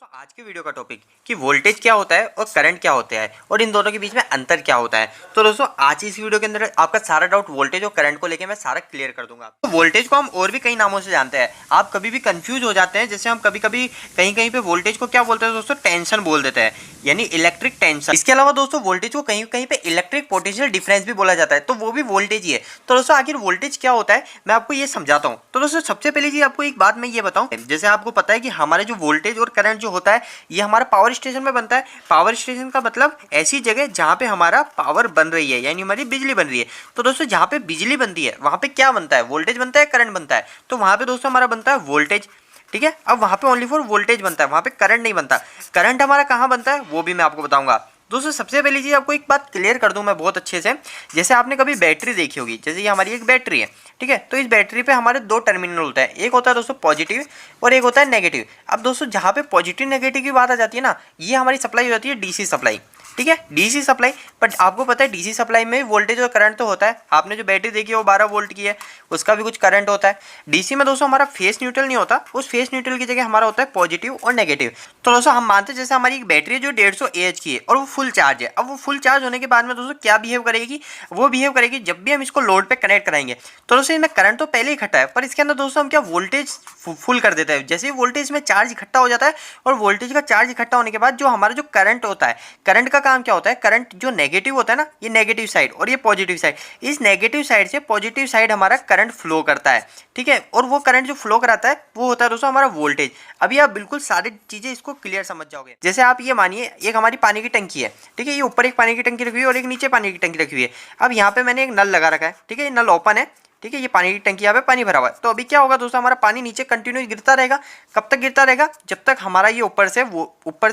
दोस्तों आज के वीडियो का टॉपिक कि वोल्टेज क्या होता है और करंट क्या होता है और इन दोनों के बीच में अंतर क्या होता है। तो दोस्तों आज इस वीडियो के अंदर आपका सारा डाउट वोल्टेज और करंट को लेकर मैं सारा क्लियर कर दूंगा। तो वोल्टेज को हम और भी कई नामों से जानते हैं, आप कभी भी कंफ्यूज हो जाते हैं। जैसे हम कभी कभी कहीं कहीं पे वोल्टेज को क्या बोलते हैं दोस्तों, टेंशन बोल देते हैं, यानी इलेक्ट्रिक टेंशन। इसके अलावा दोस्तों वोल्टेज को कहीं कहीं पे इलेक्ट्रिक पोटेंशियल डिफरेंस भी बोला जाता है, तो वो भी वोल्टेज ही है। तो दोस्तों आखिर वोल्टेज क्या होता है मैं आपको ये समझाता हूँ। तो दोस्तों सबसे पहले जी आपको एक बात मैं ये बताऊं, जैसे आपको पता है कि हमारे जो वोल्टेज और करंट जो होता है ये हमारा पावर स्टेशन में बनता है। पावर स्टेशन का मतलब ऐसी जगह जहाँ पे हमारा पावर बन रही है, यानी हमारी बिजली बन रही है। तो दोस्तों जहाँ पे बिजली बनती है वहाँ पे क्या बनता है, वोल्टेज बनता है, करंट बनता है। तो वहाँ पे दोस्तों हमारा बनता है वोल्टेज, ठीक है। अब वहाँ पे ओनली फॉर वोल्टेज बनता है, वहाँ पे करंट नहीं बनता। करंट हमारा कहाँ बनता है वो भी मैं आपको बताऊंगा। दोस्तों सबसे पहली चीज़ आपको एक बात क्लियर कर दूं मैं बहुत अच्छे से। जैसे आपने कभी बैटरी देखी होगी, जैसे ये हमारी एक बैटरी है, ठीक है। तो इस बैटरी पे हमारे दो टर्मिनल होता है, एक होता है दोस्तों पॉजिटिव और एक होता है नेगेटिव। अब दोस्तों जहाँ पे पॉजिटिव नेगेटिव की बात आ जाती है ना, ये हमारी सप्लाई हो जाती है डीसी सप्लाई, ठीक है, डीसी सप्लाई। बट आपको पता है डीसी सप्लाई में वोल्टेज और करंट तो होता है। आपने जो बैटरी देखी है वो 12 वोल्ट की है, उसका भी कुछ करंट होता है। डीसी में दोस्तों हमारा फेस न्यूट्रल नहीं होता, उस फेस न्यूट्रल की जगह हमारा होता है पॉजिटिव और नेगेटिव। तो दोस्तों हम मानते हैं जैसे हमारी एक बैटरी है जो 150 AH की है और वो फुल चार्ज है। अब वो फुल चार्ज होने के बाद में दोस्तों क्या बिहेव करेगी, वो बिहेव करेगी जब भी हम इसको लोड पे कनेक्ट कराएंगे तो दोस्तों इसमें करंट तो पहले ही इकट्ठा है, पर इसके अंदर दोस्तों हम क्या वोल्टेज फुल कर देते हैं। जैसे ही वोल्टेज में चार्ज इकट्ठा हो जाता है और वोल्टेज का चार्ज इकट्ठा होने के बाद जो हमारा जो करंट होता है, करंट का काम क्या होता है, करंट जो नेगेटिव होता है ना, ये नेगेटिव साइड और ये पॉजिटिव साइड, इस नेगेटिव साइड से पॉजिटिव साइड हमारा करंट फ्लो करता है, ठीक है। और वो करंट जो फ्लो कराता है वो होता है दोस्तों हमारा वोल्टेज। अभी आप बिल्कुल सारी चीजें इसको क्लियर समझ जाओगे। जैसे आप ये मानिए एक हमारी पानी की टंकी है, ठीक है, ये ऊपर एक पानी की टंकी रखी हुई है और एक नीचे पानी की टंकी रखी हुई है। अब यहाँ पे मैंने एक नल लगा रखा है, ठीक है, ये नल ओपन है, ठीक है, ये पानी की टंकी यहाँ पे पानी भरा हुआ है। तो अभी क्या होगा दोस्तों, हमारा पानी नीचे कंटिन्यू गिरता रहेगा। कब तक गिरता रहेगा, जब तक हमारा ये ऊपर से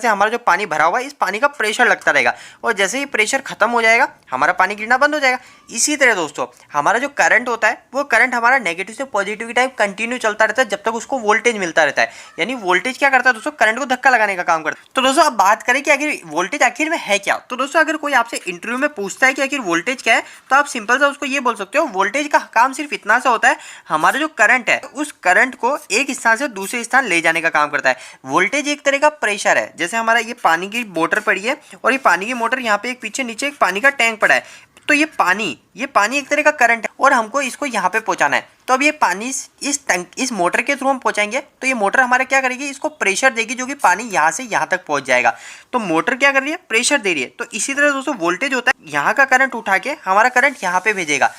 हमारा जो पानी भरा हुआ है इस पानी का प्रेशर लगता रहेगा। और जैसे ही प्रेशर खत्म हो जाएगा हमारा पानी गिरना बंद हो जाएगा। इसी तरह दोस्तों हमारा जो करंट होता है वो करंट हमारा नेगेटिव से पॉजिटिव की टाइप कंटिन्यू चलता रहता है जब तक उसको वोल्टेज मिलता रहता है। यानी वोल्टेज क्या करता है दोस्तों, करंट को धक्का लगाने का काम करता है। तो दोस्तों अब बात करें कि आखिर वोल्टेज आखिर में है क्या। तो दोस्तों अगर कोई आपसे इंटरव्यू में पूछता है कि आखिर वोल्टेज क्या है, तो आप सिंपल सा उसको ये बोल सकते हो, वोल्टेज का काम सिर्फ इतना सा होता है, हमारा जो करंट है उस करंट को एक स्थान से दूसरे स्थान ले जाने का काम करता है। वोल्टेज एक तरह का प्रेशर है। जैसे हमारा ये पानी की मोटर पड़ी है और ये पानी की मोटर यहाँ पे एक पीछे नीचे एक पानी का टैंक पड़ा है, तो ये पानी एक तरह का करंट है और हमको इसको यहाँ पे पहुंचाना है। तो अब ये पानी इस मोटर के थ्रू हम पहुंचाएंगे तो ये मोटर हमारा क्या करेगी, इसको प्रेशर देगी जो कि पानी यहाँ से यहाँ तक पहुंच जाएगा। तो मोटर क्या कर रही है, प्रेशर दे रही है। तो इसी तरह दोस्तों वोल्टेज होता है, यहाँ का करंट उठा के हमारा करंट यहाँ पे भेजेगा।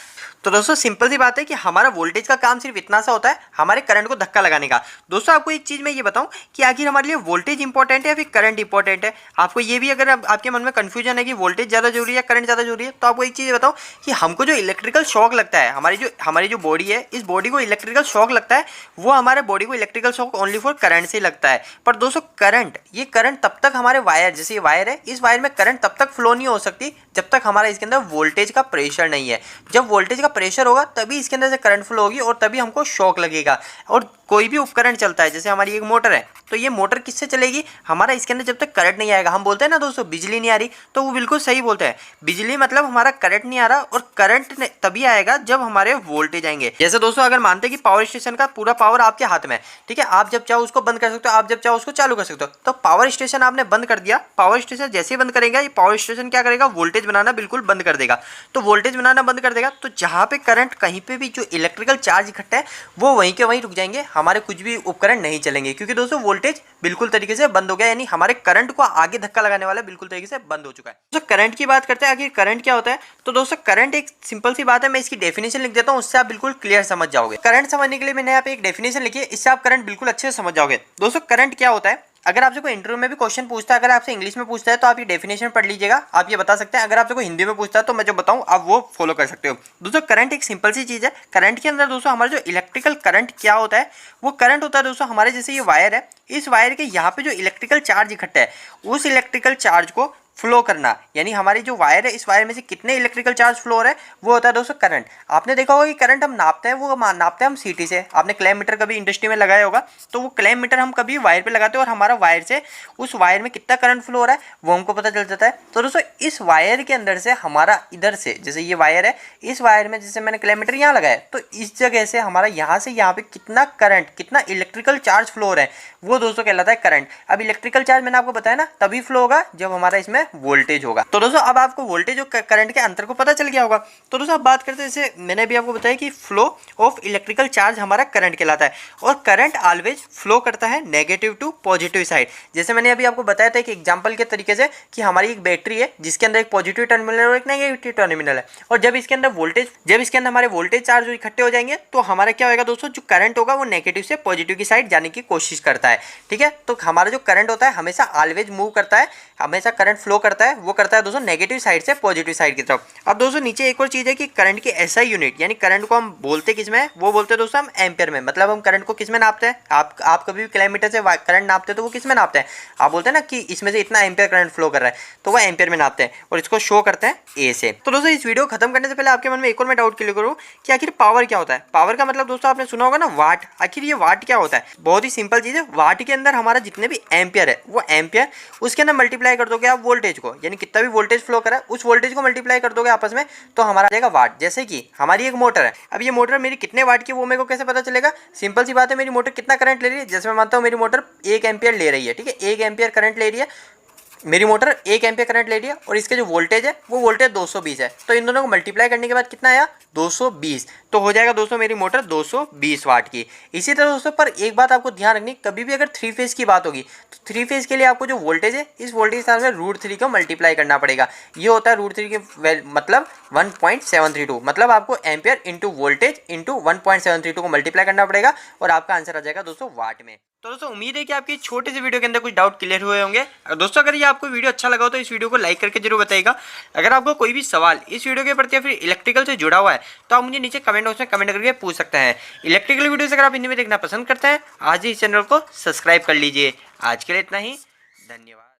तो दोस्तों सिंपल सी बात है कि हमारा वोल्टेज का काम सिर्फ इतना सा होता है, हमारे करंट को धक्का लगाने का। दोस्तों आपको एक चीज मैं ये बताऊं कि आखिर हमारे लिए वोल्टेज इंपॉर्टेंट है या फिर करंट इंपॉर्टेंट है। आपको ये भी अगर आपके मन में कंफ्यूजन है कि वोल्टेज ज्यादा जरूरी है करंट ज्यादा जरूरी है, तो आपको एक चीज बताऊं कि हमको जो इलेक्ट्रिकल शॉक लगता है, हमारी जो बॉडी है इस बॉडी को इलेक्ट्रिकल शॉक लगता है, वो हमारे बॉडी को electrical shock only for current से लगता है। पर दोस्तों ये करंट तब तक हमारे वायर, जैसे ये वायर है, इस वायर में करंट तब तक फ्लो नहीं हो सकती जब तक हमारा इसके अंदर वोल्टेज का प्रेशर नहीं है। जब वोल्टेज का प्रेशर होगा तभी इसके अंदर से करंट फ्लो होगी और तभी हमको शॉक लगेगा। और कोई भी उपकरण चलता है, जैसे हमारी एक मोटर है, तो ये मोटर किससे चलेगी, हमारा इसके अंदर जब तक करंट नहीं आएगा। हम बोलते हैं ना दोस्तों बिजली नहीं आ रही, तो वो बिल्कुल सही बोलते हैं, बिजली मतलब हमारा करंट नहीं आ रहा और करंट तभी आएगा जब हमारे वोल्टेज आएंगे। जैसे दोस्तों अगर मानते हैं कि पावर स्टेशन का पूरा पावर आपके हाथ में है, ठीक है, आप जब चाहो उसको बंद कर सकते हो, आप जब चाहो उसको चालू कर सकते हो। तो पावर स्टेशन आपने बंद कर दिया, पावर स्टेशन जैसे ही बंद करेगा ये पावर स्टेशन क्या करेगा, वोल्टेज बनाना बिल्कुल बंद कर देगा। तो वोल्टेज बनाना बंद कर देगा तो जहाँ पे करंट, कहीं पे भी जो इलेक्ट्रिकल चार्ज इकट्ठा है वो वहीं के वहीं रुक जाएंगे, हमारे कुछ भी उपकरण नहीं चलेंगे, क्योंकि दोस्तों वोल्टेज बिल्कुल तरीके से बंद हो गया, यानी हमारे करंट को आगे धक्का लगाने वाला बिल्कुल तरीके से बंद हो चुका है। तो करंट की बात करते हैं, आखिर करंट क्या होता है। तो दोस्तों करंट एक सिंपल सी बात है, मैं इसकी डेफिनेशन लिख देता हूँ, उससे आप बिल्कुल क्लियर समझ जाओगे। करंट समझने के लिए मैंने यहाँ पे एक डेफिनेशन लिखी है, इससे आप करंट बिल्कुल अच्छे से समझ जाओगे। दोस्तों करंट क्या होता है, अगर आपसे कोई इंटरव्यू में भी क्वेश्चन पूछता है, अगर आपसे इंग्लिश में पूछता है तो आप ये डेफिनेशन पढ़ लीजिएगा, आप ये बता सकते हैं। अगर आपसे कोई हिंदी में पूछता है तो मैं जो बताऊं आप वो फॉलो कर सकते हो। दोस्तों करंट एक सिंपल सी चीज़ है। करंट के अंदर दोस्तों हमारा जो इलेक्ट्रिकल करंट क्या होता है, वो करंट होता है दोस्तों हमारे, जैसे ये वायर है, इस वायर के यहाँ पे जो इलेक्ट्रिकल चार्ज इकट्ठा है, उस इलेक्ट्रिकल चार्ज को फ्लो करना, यानी हमारी जो वायर है इस वायर में से कितने इलेक्ट्रिकल चार्ज फ्लो हो रहा है वो होता है दोस्तों करंट। आपने देखा होगा कि करंट हम नापते हैं, वो नापते हैं हम सीटी से। आपने क्लैम मीटर कभी इंडस्ट्री में लगाया होगा, तो वो क्लैम मीटर हम कभी वायर पे लगाते हैं और हमारा वायर से उस वायर में कितना करंट फ्लो हो रहा है वो हमको पता चल जाता है। तो दोस्तों इस वायर के अंदर से हमारा इधर से, जैसे ये वायर है, इस वायर में जैसे मैंने क्लैम मीटर यहाँ लगाया, तो इस जगह से हमारा यहाँ से यहाँ पे कितना करंट, कितना इलेक्ट्रिकल चार्ज फ्लो हो रहा है वो दोस्तों कहलाता है करंट। अब इलेक्ट्रिकल चार्ज मैंने आपको बताया ना तभी फ्लो होगा जब हमारा इसमें वोल्टेज होगा। तो दोस्तों अब आपको वोल्टेज और करंट के अंतर को पता चल गया होगा। तो दोस्तों अब बात करते हैं, जैसे मैंने भी आपको बताया कि फ्लो ऑफ इलेक्ट्रिकल चार्ज हमारा करंट कहलाता है, और करंट ऑलवेज फ्लो करता है नेगेटिव टू पॉजिटिव साइड। जैसे मैंने अभी आपको बताया था एक एग्जांपल के तरीके से कि हमारी एक बैटरी है जिसके अंदर एक पॉजिटिव टर्मिनल और एक नेगेटिव टर्मिनल है, और जब इसके अंदर हमारे वोल्टेज चार्ज इकट्ठे हो जाएंगे तो हमारा क्या होगा दोस्तों, जो करंट होगा वो नेगेटिव से पॉजिटिव की साइड जाने की कोशिश करता है। ठीक है, तो हमारा जो करंट होता है हमेशा ऑलवेज मूव करता है, हमेशा करंट फ्लो करता है, वो करता है दोस्तों नेगेटिव साइड से पॉजिटिव साइड की तरफ। अब दोस्तों नीचे एक और चीज़ है कि करंट की एसआई यूनिट, यानी करंट को हम बोलते किस में, वो बोलते हैं दोस्तों हम एम्पियर में। मतलब हम करंट को किस में नापते हैं, आप कभी भी किलोमीटर से करंट नापते हैं तो वो किस में नापते हैं, आप बोलते हैं ना कि इसमें से इतना एम्पियर करंट फ्लो कर रहा है, तो वो एम्पियर में नापते हैं और इसको शो करते हैं ए से। तो दोस्तों इस वीडियो खत्म करने से पहले आपके मन में एक और मैं डाउट क्लियर करूँ कि आखिर पावर क्या होता है। पावर का मतलब दोस्तों आपने सुना होगा ना वाट, आखिर ये वाट क्या होता है। बहुत ही सिंपल चीज़ है, वाट के अंदर हमारा जितने भी एम्पियर है वो एम्पियर, उसके अंदर मल्टीप्लाई कर दोगे आप वोल्टेज को, यानी कितना भी वोल्टेज फ्लो करा है उस वोल्टेज को मल्टीप्लाई कर दोगे आपस में, तो हमारा आ जाएगा वाट। जैसे कि हमारी एक मोटर है, अब ये मोटर मेरी कितने वाट की वो मेरे को कैसे पता चलेगा, सिंपल सी बात है, मेरी मोटर कितना करंट ले रही है। जैसे मैं मानता हूँ मेरी मोटर 1 एम्पियर ले रही है, ठीक है, 1 एम्पियर करंट ले रही है, मेरी मोटर 1 एम्पियर करंट ले रही है और इसके जो वोल्टेज है वो वोल्टेज 220 है, तो इन दोनों को मल्टीप्लाई करने के बाद कितना आया 220, तो हो जाएगा दोस्तों मेरी मोटर 220 वाट की। इसी तरह दोस्तों पर एक बात आपको ध्यान रखनी, कभी भी अगर 3 फेज की बात होगी तो 3 फेज के लिए आपको जो वोल्टेज है इस वोल्टेज के साथ में √3 को मल्टीप्लाई करना पड़ेगा। ये होता है √3 के मतलब 1.732, मतलब आपको एम्पियर इंटू वोल्टेज इंटू 1.732 को मल्टीप्लाई करना पड़ेगा और आपका आंसर आ जाएगा दोस्तों वाट में। तो दोस्तों उम्मीद है कि आपकी छोटे से वीडियो के अंदर कुछ डाउट क्लियर हुए होंगे। दोस्तों अगर ये आपको वीडियो अच्छा लगा हो तो इस वीडियो को लाइक करके जरूर बताइएगा। अगर आपको कोई भी सवाल इस वीडियो के प्रति या फिर इलेक्ट्रिकल से जुड़ा हुआ है तो आप मुझे नीचे कमेंट बॉक्स में कमेंट करके पूछ सकते हैं। इलेक्ट्रिकल वीडियोस अगर आप हिंदी में देखना पसंद करते हैं आज ही इस चैनल को सब्सक्राइब कर लीजिए। आज के लिए इतना ही, धन्यवाद।